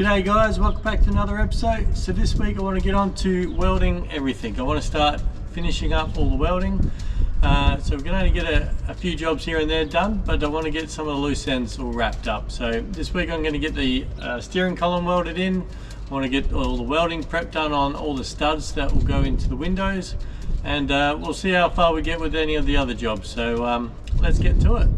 G'day guys, welcome back to another episode. So this week I want to get on to welding everything. I want to start finishing up all the welding. So we can only get a few jobs here and there done, but I want to get some of the loose ends all wrapped up. So this week I'm going to get the steering column welded in. I want to get all the welding prep done on all the studs that will go into the windows, and we'll see how far we get with any of the other jobs. So let's get to it.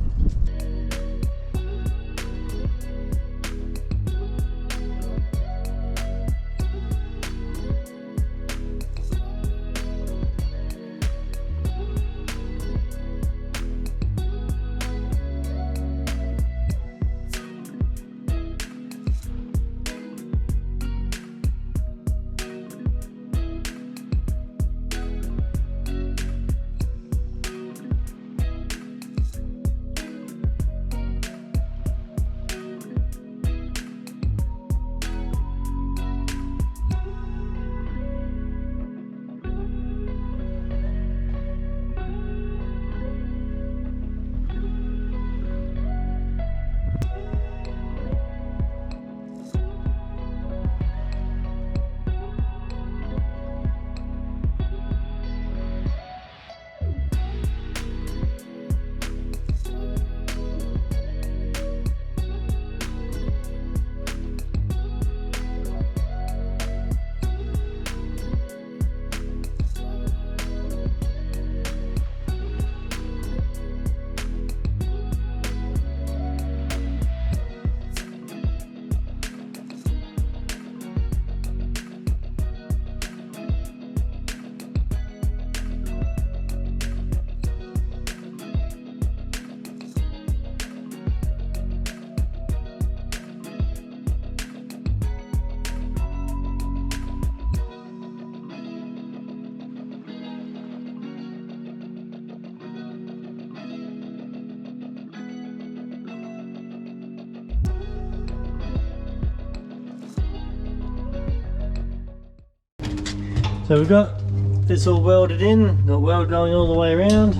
So we've got this all welded in, got weld going all the way around.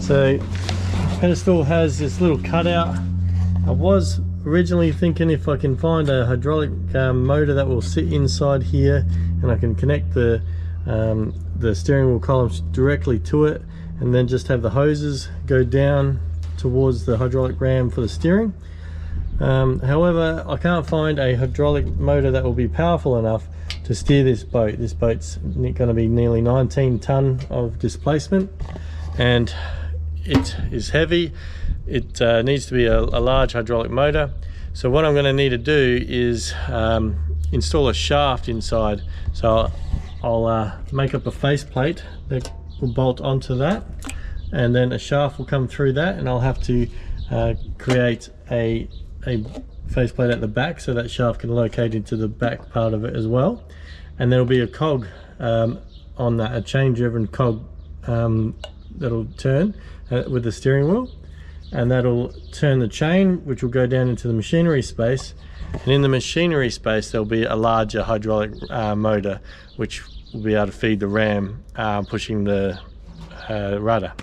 So pedestal has this little cutout. I was originally thinking if I can find a hydraulic motor that will sit inside here, and I can connect the steering wheel columns directly to it, and then just have the hoses go down towards the hydraulic ram for the steering. However, I can't find a hydraulic motor that will be powerful enough to steer this boat. This boat's going to be nearly 19 ton of displacement, and it is heavy. It needs to be a large hydraulic motor. So what I'm going to need to do is install a shaft inside. So I'll make up a faceplate that will bolt onto that, and then a shaft will come through that, and I'll have to create a faceplate at the back so that shaft can locate into the back part of it as well. And there'll be a cog on that, a chain driven cog that'll turn with the steering wheel, and that'll turn the chain, which will go down into the machinery space. And in the machinery space there'll be a larger hydraulic motor which will be able to feed the ram, pushing the rudder.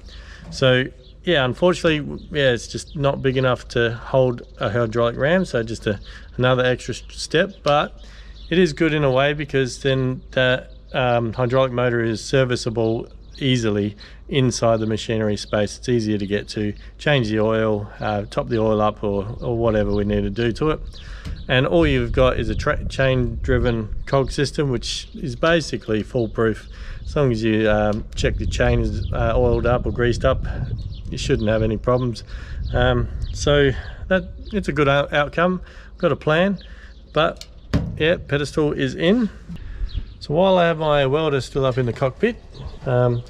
So yeah, unfortunately, yeah, it's just not big enough to hold a hydraulic ram, so just another extra step. But it is good in a way, because then that hydraulic motor is serviceable easily inside the machinery space. It's easier to get to, change the oil, top the oil up, or whatever we need to do to it. And all you've got is a chain driven cog system, which is basically foolproof. As long as you check the chain is oiled up or greased up, you shouldn't have any problems. So it's a good outcome. Got a plan, but yeah, pedestal is in. So while I have my welder still up in the cockpit, I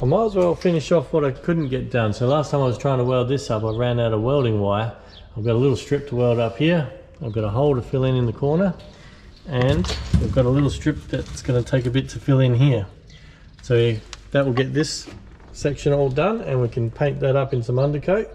might as well finish off what I couldn't get done. So last time I was trying to weld this up, I ran out of welding wire. I've got a little strip to weld up here. I've got a hole to fill in the corner, and I've got a little strip that's going to take a bit to fill in here. So that will get this section all done, and we can paint that up in some undercoat.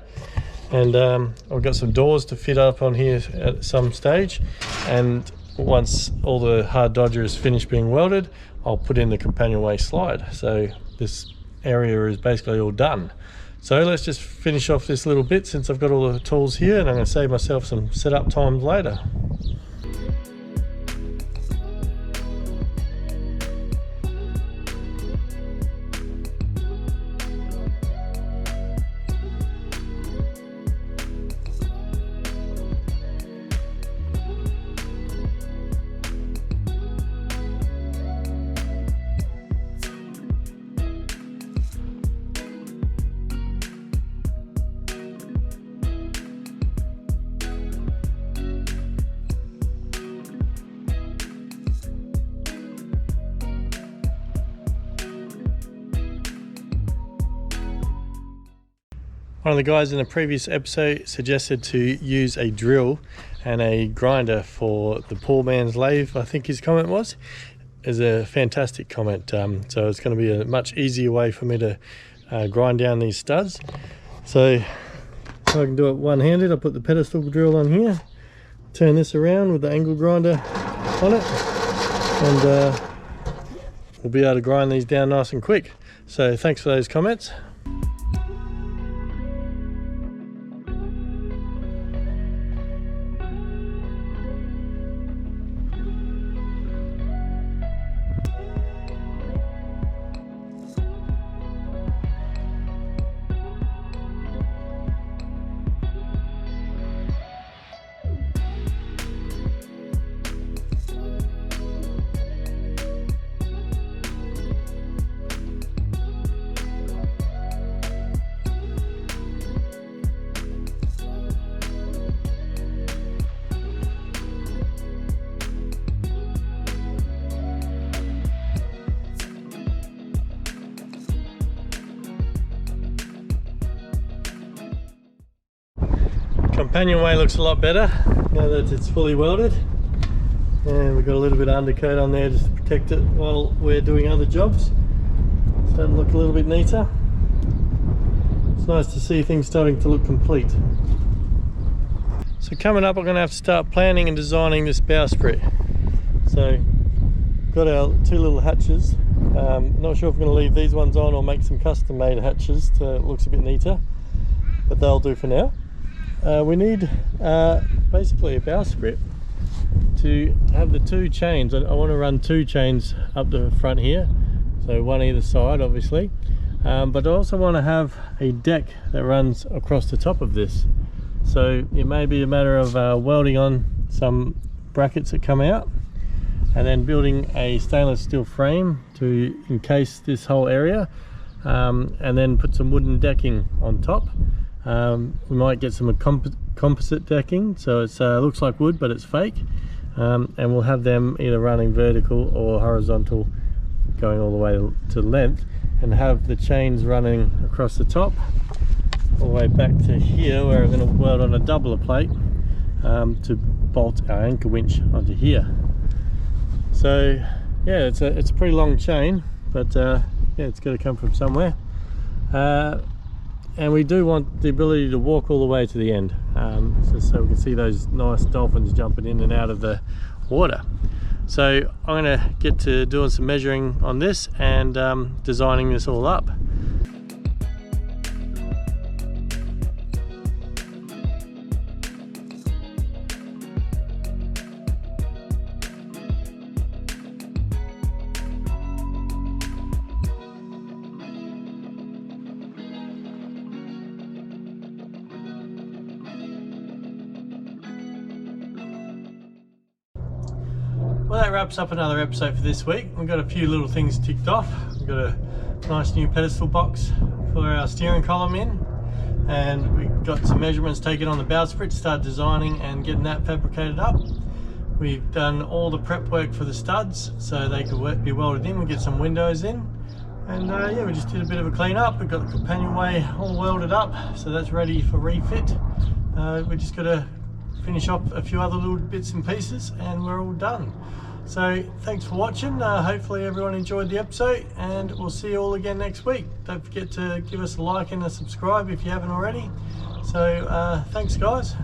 And I've got some doors to fit up on here at some stage, and once all the hard dodger is finished being welded, I'll put in the companionway slide. So this area is basically all done. So let's just finish off this little bit since I've got all the tools here, and I'm going to save myself some setup time later. One of the guys in the previous episode suggested to use a drill and a grinder for the poor man's lathe, I think his comment was. Is a fantastic comment. So it's going to be a much easier way for me to grind down these studs. So I can do it one-handed. I put the pedestal drill on here, turn this around with the angle grinder on it, and we'll be able to grind these down nice and quick. So thanks for those comments. Companionway looks a lot better now that it's fully welded, and we've got a little bit of undercoat on there just to protect it while we're doing other jobs. Starting to look a little bit neater. It's nice to see things starting to look complete. So coming up, I'm going to have to start planning and designing this bowsprit. So got our two little hatches. Not sure if I'm going to leave these ones on or make some custom made hatches to looks a bit neater, but they'll do for now. We need basically a bowsprit to have the two chains. I want to run two chains up the front here, so one either side obviously, but I also want to have a deck that runs across the top of this. So it may be a matter of welding on some brackets that come out and then building a stainless steel frame to encase this whole area, and then put some wooden decking on top. We might get some composite decking, so it looks like wood but it's fake, and we'll have them either running vertical or horizontal going all the way to length, and have the chains running across the top all the way back to here, where we're going to weld on a doubler plate to bolt our anchor winch onto here. So yeah, it's a pretty long chain, but yeah, it's got to come from somewhere. And we do want the ability to walk all the way to the end, so we can see those nice dolphins jumping in and out of the water. So I'm going to get to doing some measuring on this and designing this all up. Well, that wraps up another episode for this week. We've got a few little things ticked off. We've got a nice new pedestal box for our steering column in, and we've got some measurements taken on the bowsprit to start designing and getting that fabricated up. We've done all the prep work for the studs so they could be welded in. We get some windows in, and yeah, we just did a bit of a clean up. We've got the companionway all welded up, so that's ready for refit. We just got to finish off a few other little bits and pieces and we're all done. So thanks for watching. Hopefully everyone enjoyed the episode, and we'll see you all again next week. Don't forget to give us a like and a subscribe if you haven't already. So thanks guys.